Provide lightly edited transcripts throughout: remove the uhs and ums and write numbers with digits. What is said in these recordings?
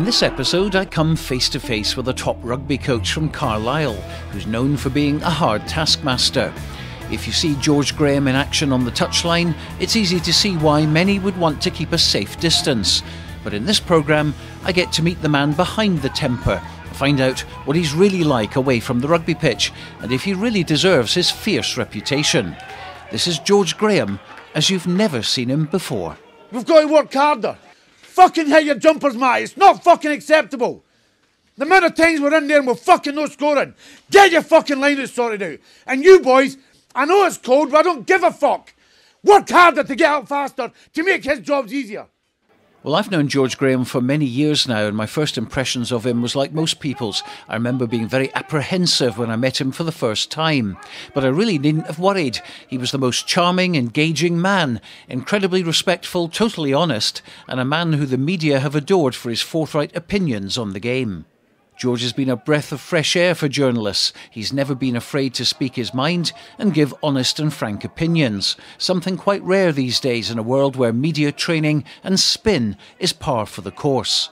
this episode, I come face to face with a top rugby coach from Carlisle, who's known for being a hard taskmaster. If you see George Graham in action on the touchline, it's easy to see why many would want to keep a safe distance. But in this programme, I get to meet the man behind the temper, find out what he's really like away from the rugby pitch, and if he really deserves his fierce reputation. This is George Graham, as you've never seen him before. We've got to work harder. Fucking hit your jumpers, mate. It's not fucking acceptable. The amount of times we're in there and we're fucking not scoring. Get your fucking lineup sorted out. And you boys, I know it's cold, but I don't give a fuck. Work harder to get out faster to make his jobs easier. Well, I've known George Graham for many years now, and my first impressions of him was like most people's. I remember being very apprehensive when I met him for the first time. But I really needn't have worried. He was the most charming, engaging man, incredibly respectful, totally honest, and a man who the media have adored for his forthright opinions on the game. George has been a breath of fresh air for journalists. He's never been afraid to speak his mind and give honest and frank opinions, something quite rare these days in a world where media training and spin is par for the course.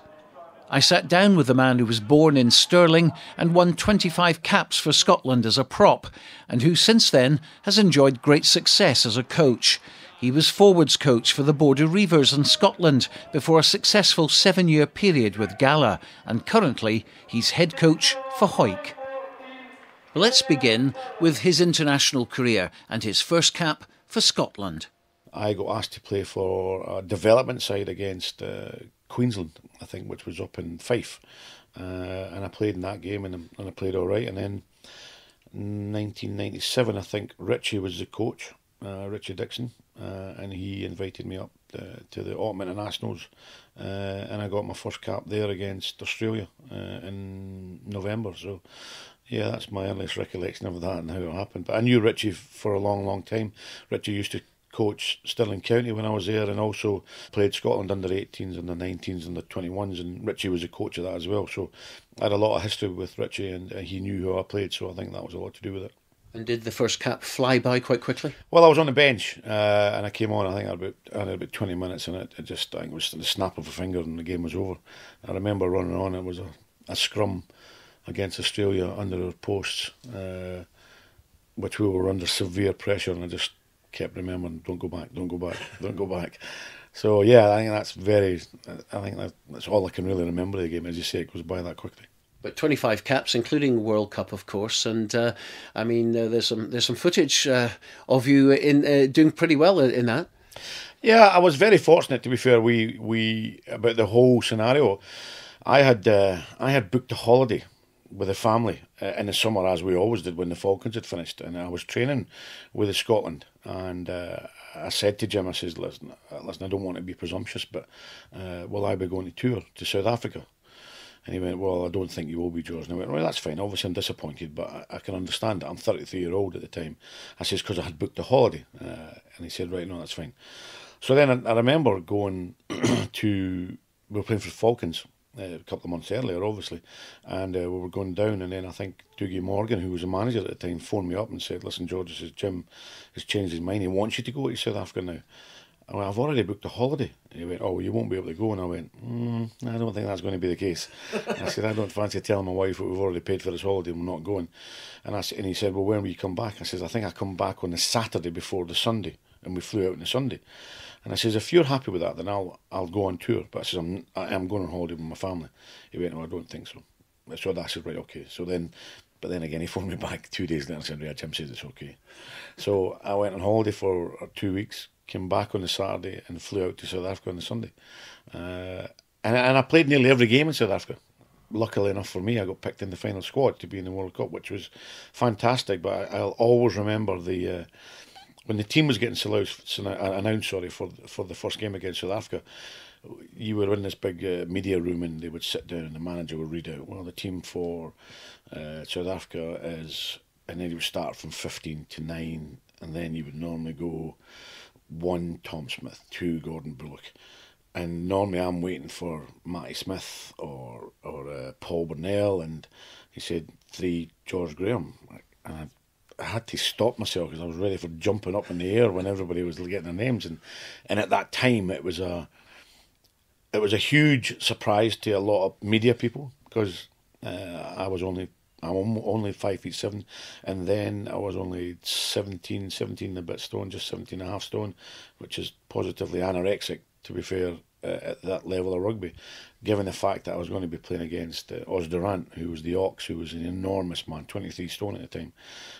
I sat down with the man who was born in Stirling and won 25 caps for Scotland as a prop, and who since then has enjoyed great success as a coach. He was forwards coach for the Border Reivers in Scotland before a successful 7-year period with Gala, and currently he's head coach for Hawick. Let's begin with his international career and his first cap for Scotland. I got asked to play for a development side against Queensland, I think, which was up in Fife, and I played in that game and I played all right. And then in 1997, I think Richie was the coach, Richie Dixon. And he invited me up to the Autumn Internationals, and I got my first cap there against Australia in November. So yeah, that's my earliest recollection of that and how it happened. But I knew Richie for a long, long time. Richie used to coach Stirling County when I was there, and also played Scotland under 18s, under 19s, under 21s, and Richie was a coach of that as well. So I had a lot of history with Richie, and he knew how I played, so I think that was a lot to do with it. And did the first cap fly by quite quickly? Well, I was on the bench and I came on, I think I had about 20 minutes, and I think it was the snap of a finger and the game was over. I remember running on, it was a scrum against Australia under our posts, which we were under severe pressure, and I just kept remembering, don't go back, don't go back, don't go back. So yeah, I think that's all I can really remember of the game. As you say, it goes by that quickly. But 25 caps, including World Cup, of course, and there's some footage of you in doing pretty well in that. Yeah, I was very fortunate, to be fair. We about the whole scenario. I had booked a holiday with the family in the summer, as we always did when the Falcons had finished, and I was training with Scotland. And I said to Jim, I says, listen, I don't want to be presumptuous, but will I be going to tour to South Africa? And he went, well, I don't think you will be, George. And I went, well, that's fine. Obviously, I'm disappointed, but I can understand it. I'm 33-year-old at the time. I says, because I had booked a holiday. And he said, right, no, that's fine. So then I remember going we were playing for the Falcons a couple of months earlier, obviously. And we were going down, and then I think Dougie Morgan, who was the manager at the time, phoned me up and said, listen, George, says, Jim has changed his mind. He wants you to go to South Africa now. I went, I've already booked a holiday. And he went, oh, well, you won't be able to go. And I went, I don't think that's going to be the case. I said, I don't fancy telling my wife that we've already paid for this holiday and we're not going. And he said, well, when will you come back? I said, I think I come back on the Saturday before the Sunday. And we flew out on the Sunday. And I says, if you're happy with that, then I'll go on tour. But I says, I'm going on holiday with my family. He went, no, I don't think so. So I said, right, okay. But then again, he phoned me back 2 days later and said, right, Jim says it's okay. So I went on holiday for 2 weeks. Came back on the Saturday and flew out to South Africa on the Sunday. And I played nearly every game in South Africa. Luckily enough for me, I got picked in the final squad to be in the World Cup, which was fantastic. But I'll always remember when the team was getting announced for the first game against South Africa. You were in this big media room, and they would sit down and the manager would read out, well, the team for South Africa is, and then you would start from 15 to 9, and then you would normally go 1 Tom Smith, 2 Gordon Bullock, and normally I'm waiting for Matty Smith or Paul Burnell, and he said 3 George Graham, and I had to stop myself because I was ready for jumping up in the air when everybody was getting their names, and at that time it was it was a huge surprise to a lot of media people because I'm only 5'7", and then I was only 17 and a bit stone, just 17 and a half stone, which is positively anorexic, to be fair, at that level of rugby, given the fact that I was going to be playing against Os Durant, who was the Ox, who was an enormous man, 23 stone at the time.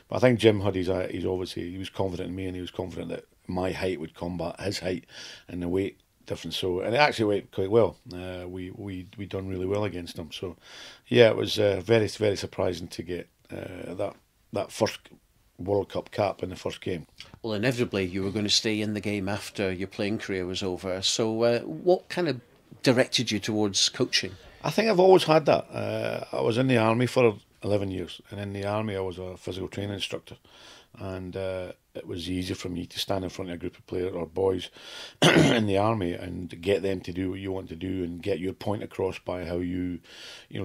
But I think Jim had he was confident in me, and he was confident that my height would combat his height and the weight difference. So, and it actually went quite well. We done really well against them. So, yeah, it was very, very surprising to get that first World Cup cap in the first game. Well, inevitably you were going to stay in the game after your playing career was over. So, what kind of directed you towards coaching? I think I've always had that. I was in the army for 11 years, and in the army I was a physical training instructor, and it was easy for me to stand in front of a group of players or boys in the army and get them to do what you want to do and get your point across by how you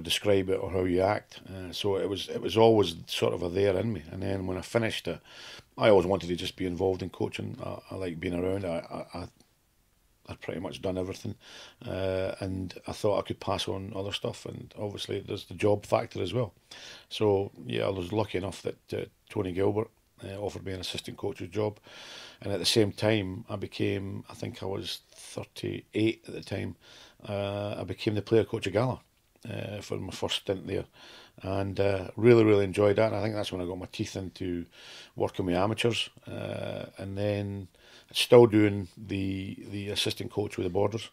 describe it or how you act. So it was always sort of there in me. And then when I finished, I always wanted to just be involved in coaching. I like being around. I'd pretty much done everything, and I thought I could pass on other stuff. And obviously, there's the job factor as well. So yeah, I was lucky enough that Tony Gilbert offered me an assistant coach's job, and at the same time I think I was 38 at the time, I became the player coach of Gala for my first stint there, and really enjoyed that. And I think that's when I got my teeth into working with amateurs, and then still doing the assistant coach with the Borders,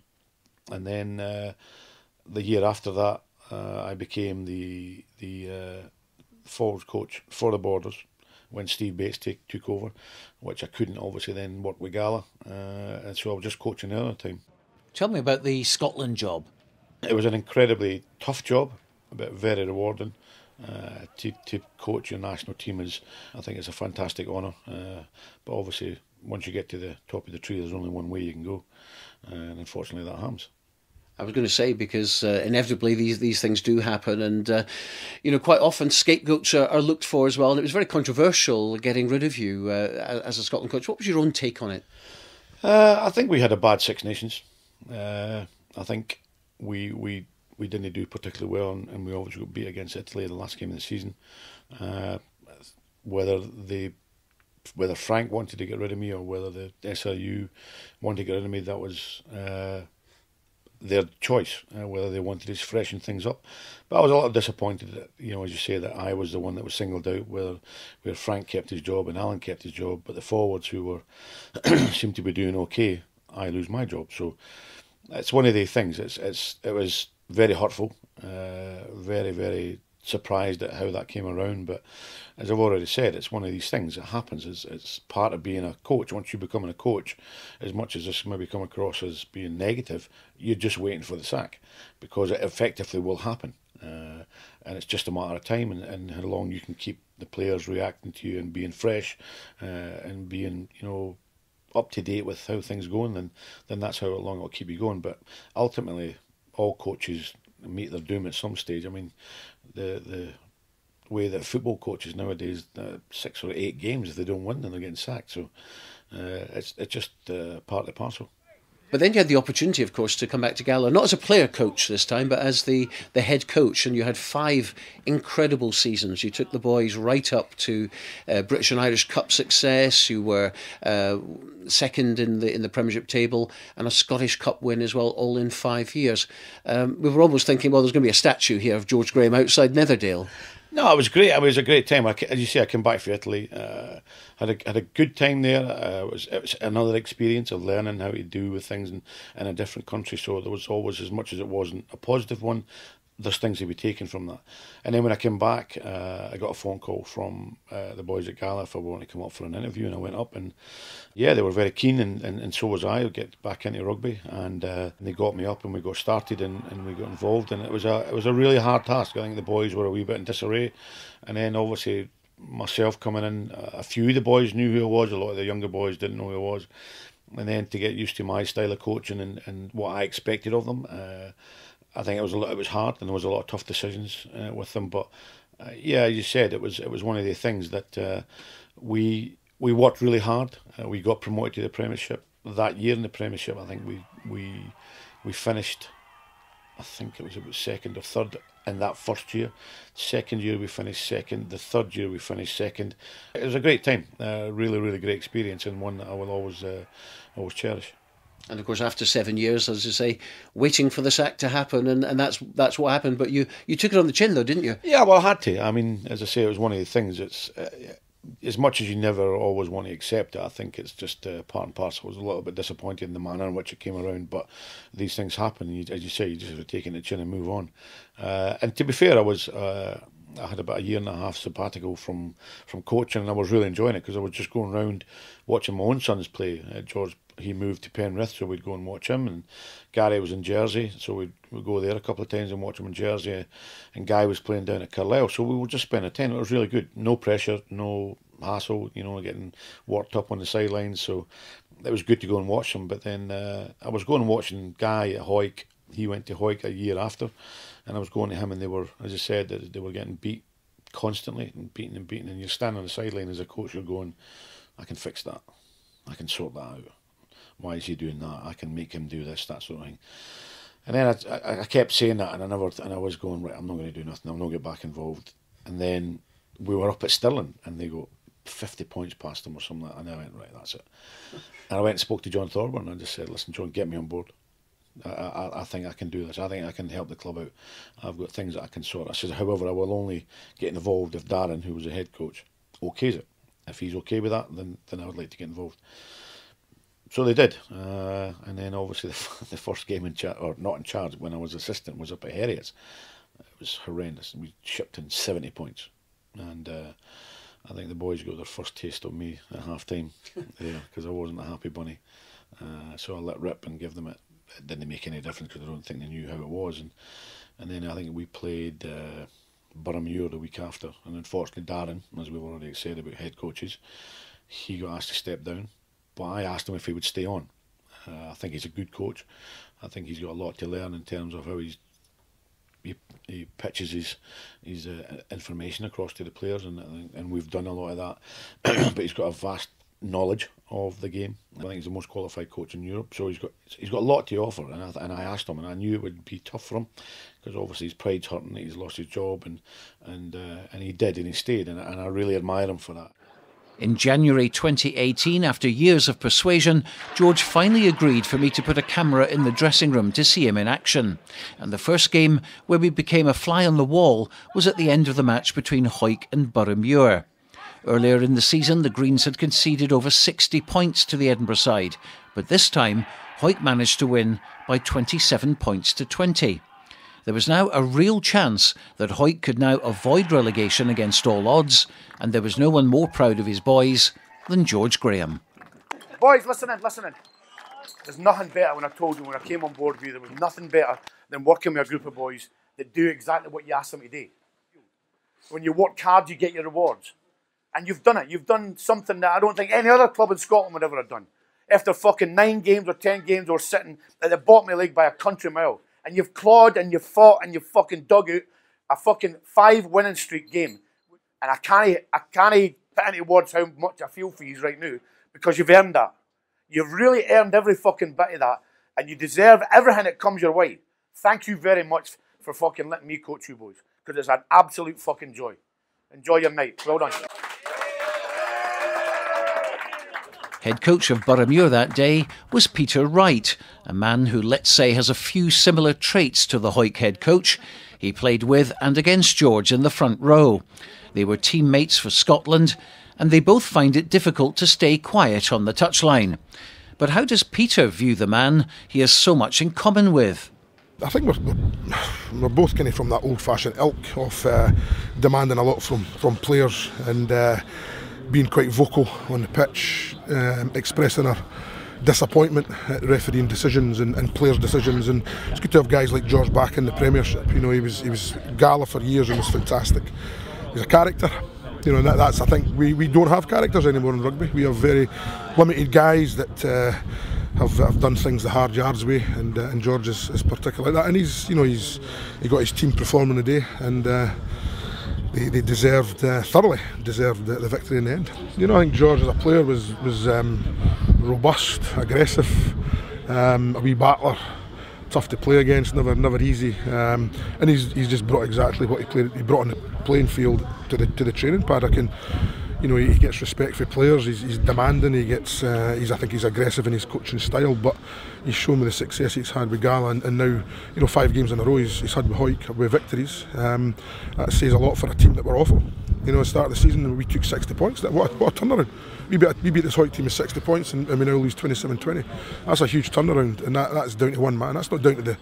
and then the year after that I became the forward coach for the Borders when Steve Bates took over, which I couldn't obviously then work with Gala, and so I was just coaching the other time. Tell me about the Scotland job. It was an incredibly tough job, but very rewarding. To coach your national team I think it's a fantastic honour, but obviously once you get to the top of the tree there's only one way you can go, and unfortunately that happens. I was going to say, because inevitably these things do happen, and quite often scapegoats are looked for as well. And it was very controversial getting rid of you as a Scotland coach. What was your own take on it? I think we had a bad Six Nations. I think we didn't do particularly well, and we obviously got beat against Italy in the last game of the season. Whether Frank wanted to get rid of me or whether the SRU wanted to get rid of me, that was their choice, whether they wanted to freshen things up. But I was a little disappointed that, as you say, that I was the one that was singled out, where Frank kept his job and Alan kept his job, but the forwards who were seemed to be doing okay, I lose my job. So it's one of the things. It was very hurtful, very, very surprised at how that came around. But as I've already said, it's one of these things that happens. It's part of being a coach. Once you become a coach, as much as this maybe come across as being negative, you're just waiting for the sack, because it effectively will happen. And it's just a matter of time and how long you can keep the players reacting to you and being fresh, and being, up to date with how things going, then that's how long it'll keep you going. But ultimately, all coaches meet their doom at some stage. I mean, the way that football coaches nowadays, 6 or 8 games, if they don't win, then they're getting sacked. So it's just part of the parcel. But then you had the opportunity, of course, to come back to Gala, not as a player coach this time, but as the head coach, and you had 5 incredible seasons. You took the boys right up to British and Irish Cup success. You were second in the Premiership table, and a Scottish Cup win as well, all in 5 years. We were almost thinking, well, there's going to be a statue here of George Graham outside Netherdale. No, it was great. It was a great time. As you say, I came back from Italy. Had a good time there. It was another experience of learning how to do with things in a different country. So there was always, as much as it wasn't a positive one, there's things to be taken from that. And then when I came back, I got a phone call from the boys at Gala if I wanted to come up for an interview, and I went up, and yeah, they were very keen, and so was I, to get back into rugby, and they got me up, and we got started, and we got involved, and it was a really hard task. I think the boys were a wee bit in disarray, and then obviously myself coming in, a few of the boys knew who I was, a lot of the younger boys didn't know who I was, and then to get used to my style of coaching and what I expected of them. I think it was hard, and there was a lot of tough decisions with them. But yeah, as you said, it was one of the things that we worked really hard. We got promoted to the Premiership that year. In the Premiership, I think we We finished, I think it was about second or third in that first year. Second year we finished second. The third year we finished second. It was a great time, really, really great experience, and one that I will always cherish. And of course, after 7 years, as you say, waiting for the sack to happen, and that's what happened. But you took it on the chin, though, didn't you? Yeah, well, I had to. I mean, as I say, it was one of the things. It's as much as you never always want to accept it. I think it's just part and parcel. I was a little bit disappointed in the manner in which it came around, but these things happen. As you say, you just have to take it on the chin and move on. And to be fair, I had about a year and a half sabbatical from coaching, and I was really enjoying it because I was just going around watching my own sons play. George, he moved to Penrith, so we'd go and watch him, and Gary was in Jersey, so we'd go there a couple of times and watch him in Jersey, and Guy was playing down at Carlisle, so we would just spend a time. It was really good. No pressure, no hassle, getting worked up on the sidelines, so it was good to go and watch them. But then I was going and watching Guy at Hawick. He went to Hawick a year after, and I was going to him, and they were, as I said, they were getting beat constantly and beaten, and you're standing on the sideline as a coach, you're going, I can fix that, I can sort that out. Why is he doing that? I can make him do this, that sort of thing. And then I kept saying that, and I was going, right, I'm not going to do nothing, I'll not get back involved. And then we were up at Stirling, and they go 50 points past them or something like that, and I went, right, that's it. And I went and spoke to John Thorburn, and I just said, listen, John, get me on board. I think I can do this. I think I can help the club out. I've got things that I can sort. I said, however, I will only get involved if Darren, who was the head coach, okays it. If he's okay with that, then I would like to get involved. So they did, and then obviously the first game in charge, or not in charge, when I was assistant, was up at Harriet's. It was horrendous. We shipped in 70 points, and I think the boys got their first taste of me at half time there, because I wasn't a happy bunny. So I let rip and give them it. It didn't make any difference because I don't think they knew how it was. And then I think we played Boroughmuir the week after, and unfortunately Darren, as we've already said about head coaches, he got asked to step down. But I asked him if he would stay on. I think he's a good coach. I think he's got a lot to learn in terms of how he pitches his information across to the players, and we've done a lot of that. But he's got a vast knowledge of the game. I think he's the most qualified coach in Europe, so he's got a lot to offer. And I asked him, and I knew it would be tough for him because obviously his pride's hurting. He's lost his job, and he did, and he stayed, and I really admire him for that. In January 2018, after years of persuasion, George finally agreed for me to put a camera in the dressing room to see him in action. And the first game, where we became a fly on the wall, was at the end of the match between Hawick and Boroughmuir. Earlier in the season, the Greens had conceded over 60 points to the Edinburgh side, but this time, Hawick managed to win by 27 points to 20. There was now a real chance that Hawick could now avoid relegation against all odds, and there was no one more proud of his boys than George Graham. Boys, listen in. There's nothing better, when I told you when I came on board with you, there was nothing better than working with a group of boys that do exactly what you ask them to do. When you work hard, you get your rewards. And you've done it. You've done something that I don't think any other club in Scotland would ever have done. After fucking 9 games or 10 games or sitting at the bottom of the league by a country mile, and you've clawed and you've fought and you've fucking dug out a fucking 5 winning streak game. And I can't put into words how much I feel for you right now, because you've earned that. You've really earned every fucking bit of that, and you deserve everything that comes your way. Thank you very much for fucking letting me coach you boys, because it's an absolute fucking joy. Enjoy your night. Well done. Head coach of Boroughmuir that day was Peter Wright, a man who, let's say, has a few similar traits to the Hawick head coach. He played with and against George in the front row. They were teammates for Scotland, and they both find it difficult to stay quiet on the touchline. But how does Peter view the man he has so much in common with? I think we're both kind of from that old-fashioned ilk of demanding a lot from players and being quite vocal on the pitch, expressing our disappointment at refereeing decisions and players' decisions. And it's good to have guys like George back in the Premiership. You know, he was Gala for years and was fantastic. He's a character. You know, and that's, I think we don't have characters anymore in rugby. We have very limited guys that have done things the hard yards way, and George is particularly like that. And he got his team performing today, and they thoroughly deserved the victory in the end. You know, I think George as a player was robust, aggressive, a wee battler, tough to play against, never easy. And he's just brought exactly what he played. He brought on the playing field to the training paddock, and you know, he gets respect for players. He's demanding. I think he's aggressive in his coaching style. But he's shown with the success he's had with Gala, and now, you know, 5 games in a row he's had with Hawick with victories. That says a lot for a team that were awful. You know, at the start of the season we took 60 points. What a turnaround! We beat this Hawick team with 60 points, and we now lose 27-20. That's a huge turnaround, and that's down to one man. That's not down to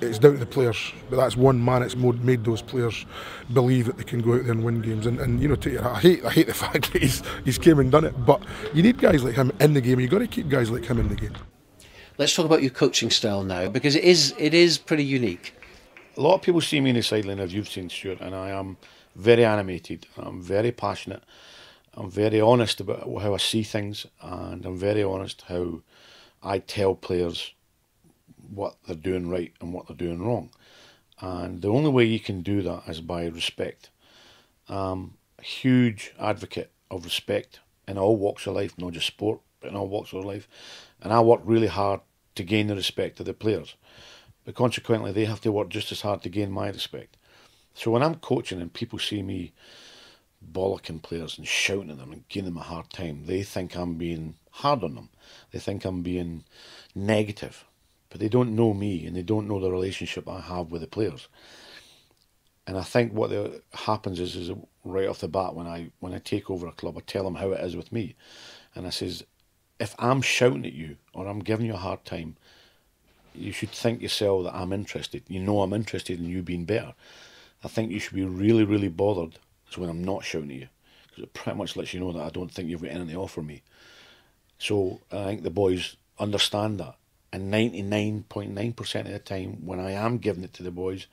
it's down to the players, but that's one man. It's made those players believe that they can go out there and win games. And you know, I hate the fact that he's came and done it. But you need guys like him in the game. You've got to keep guys like him in the game. Let's talk about your coaching style now, because it is pretty unique. A lot of people see me in the sideline, as you've seen, Stuart, and I am very animated. I'm very passionate. I'm very honest about how I see things, and I'm very honest how I tell players what they're doing right and what they're doing wrong. And the only way you can do that is by respect. A huge advocate of respect in all walks of life, not just sport, but in all walks of life. And I work really hard to gain the respect of the players. But consequently, they have to work just as hard to gain my respect. So when I'm coaching and people see me bollocking players and shouting at them and giving them a hard time, they think I'm being hard on them. They think I'm being negative. But they don't know me, and they don't know the relationship I have with the players. And I think what happens is right off the bat, when I take over a club, I tell them how it is with me. And I says, if I'm shouting at you or I'm giving you a hard time, you should think yourself that I'm interested. You know I'm interested in you being better. I think you should be really, really bothered when I'm not shouting at you, because it pretty much lets you know that I don't think you've got anything to offer me. So I think the boys understand that. And 99.9% of the time, when I am giving it to the boys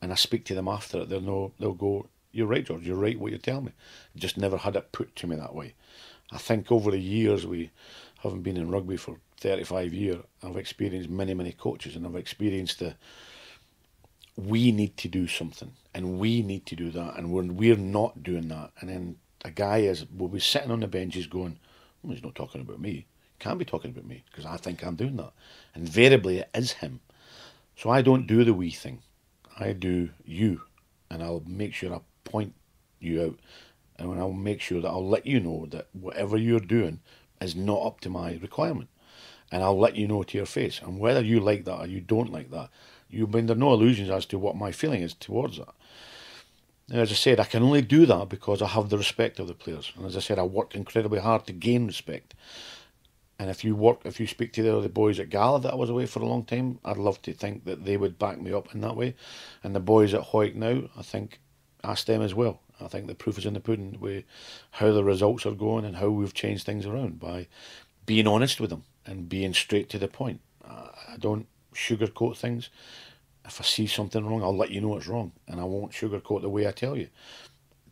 and I speak to them after it, they'll go, "You're right, George, you're right what you're telling me." Just never had it put to me that way. I think over the years, we haven't been in rugby for 35 years, I've experienced many, many coaches, and I've experienced we need to do something, and we need to do that, and we're not doing that. And then a guy will be sitting on the benches going, "Well, he's not talking about me. Can't be talking about me because I think I'm doing that." Invariably, it is him. So I don't do the we thing. I do you, and I'll make sure I point you out, and I'll make sure that I'll let you know that whatever you're doing is not up to my requirement, and I'll let you know to your face. And whether you like that or you don't like that, you've been under no illusions as to what my feeling is towards that. And as I said, I can only do that because I have the respect of the players. And as I said, I work incredibly hard to gain respect. And if you speak to the other boys at Gala that I was away for a long time, I'd love to think that they would back me up in that way. And the boys at Hawick now, I think, ask them as well. I think the proof is in the pudding with how the results are going and how we've changed things around by being honest with them and being straight to the point. I don't sugarcoat things. If I see something wrong, I'll let you know it's wrong, and I won't sugarcoat the way I tell you.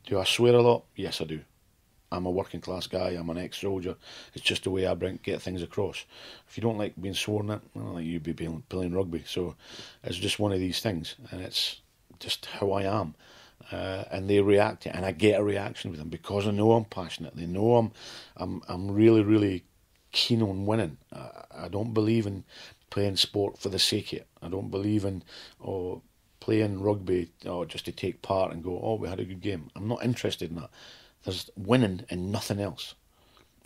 Do I swear a lot? Yes, I do. I'm a working class guy, I'm an ex-soldier. It's just the way I get things across. If you don't like being sworn at, I don't like you be playing rugby. So it's just one of these things, and it's just how I am. And they react to it, and I get a reaction with them because I know I'm passionate. They know I'm really, really keen on winning. I don't believe in playing sport for the sake of it. I don't believe in playing rugby just to take part and go, we had a good game. I'm not interested in that. There's winning and nothing else.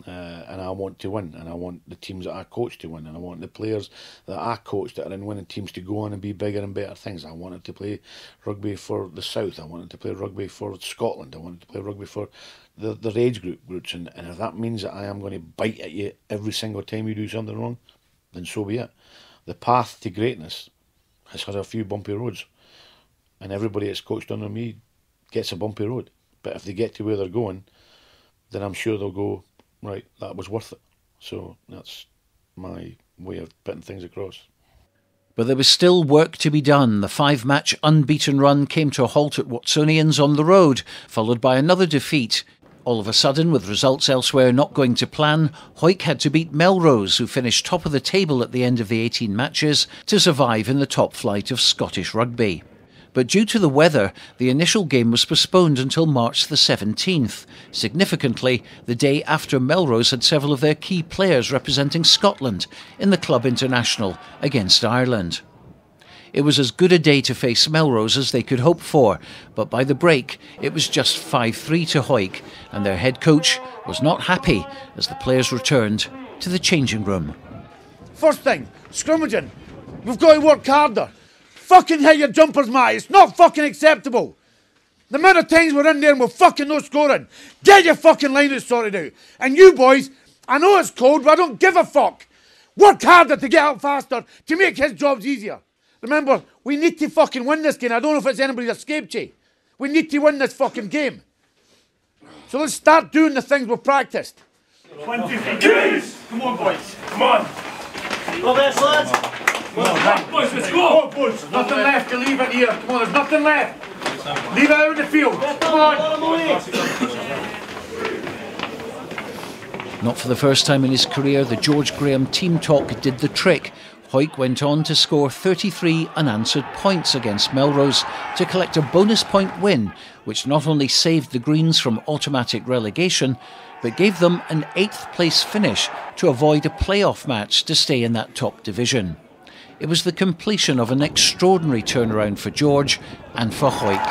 And I want to win, and I want the teams that I coach to win, and I want the players that I coach that are in winning teams to go on and be bigger and better things. I wanted to play rugby for the South. I wanted to play rugby for Scotland. I wanted to play rugby for the age groups. And if that means that I am going to bite at you every single time you do something wrong, then so be it. The path to greatness has had a few bumpy roads, and everybody that's coached under me gets a bumpy road. But if they get to where they're going, then I'm sure they'll go, right, that was worth it. So that's my way of putting things across. But there was still work to be done. The 5-match unbeaten run came to a halt at Watsonians on the road, followed by another defeat. All of a sudden, with results elsewhere not going to plan, Hawick had to beat Melrose, who finished top of the table at the end of the 18 matches, to survive in the top flight of Scottish rugby. But due to the weather, the initial game was postponed until March the 17th, significantly the day after Melrose had several of their key players representing Scotland in the club international against Ireland. It was as good a day to face Melrose as they could hope for, but by the break it was just 5-3 to Hawick, and their head coach was not happy as the players returned to the changing room. First thing, scrummaging. We've got to work harder. Fucking hit your jumpers, mate. It's not fucking acceptable. The amount of times we're in there and we're fucking not scoring. Get your fucking lineup sorted out. And you boys, I know it's cold, but I don't give a fuck. Work harder to get out faster to make his jobs easier. Remember, we need to fucking win this game. I don't know if it's anybody's escaped you. We need to win this fucking game. So let's start doing the things we've practiced. 23. Come on, boys. Come on. Go best, lads. Come on, boys, let's go. There's nothing left to leave it here. Come on, there's nothing left. Leave it out in the field. Come on. Not for the first time in his career, the George Graham team talk did the trick. Hawick went on to score 33 unanswered points against Melrose to collect a bonus point win, which not only saved the Greens from automatic relegation, but gave them an 8th place finish to avoid a playoff match to stay in that top division. It was the completion of an extraordinary turnaround for George and for Hawick.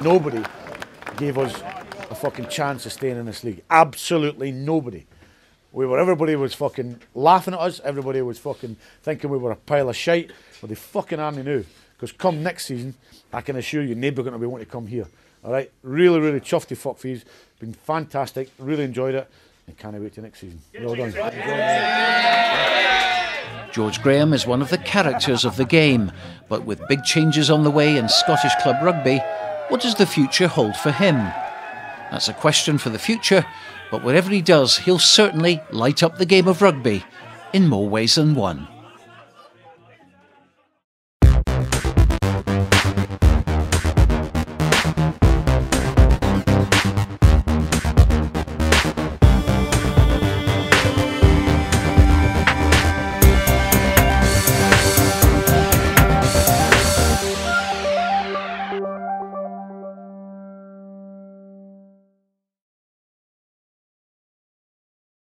Nobody gave us a fucking chance of staying in this league. Absolutely nobody. Everybody was fucking laughing at us. Everybody was fucking thinking we were a pile of shite. But they fucking aren't new. Because come next season, I can assure you, nobody's going to be wanting to come here. All right? Really, really chuffed to fuck fees. Been fantastic. Really enjoyed it. And can't wait till next season. Well done. George Graham is one of the characters of the game. But with big changes on the way in Scottish club rugby, what does the future hold for him? That's a question for the future, but whatever he does, he'll certainly light up the game of rugby in more ways than one.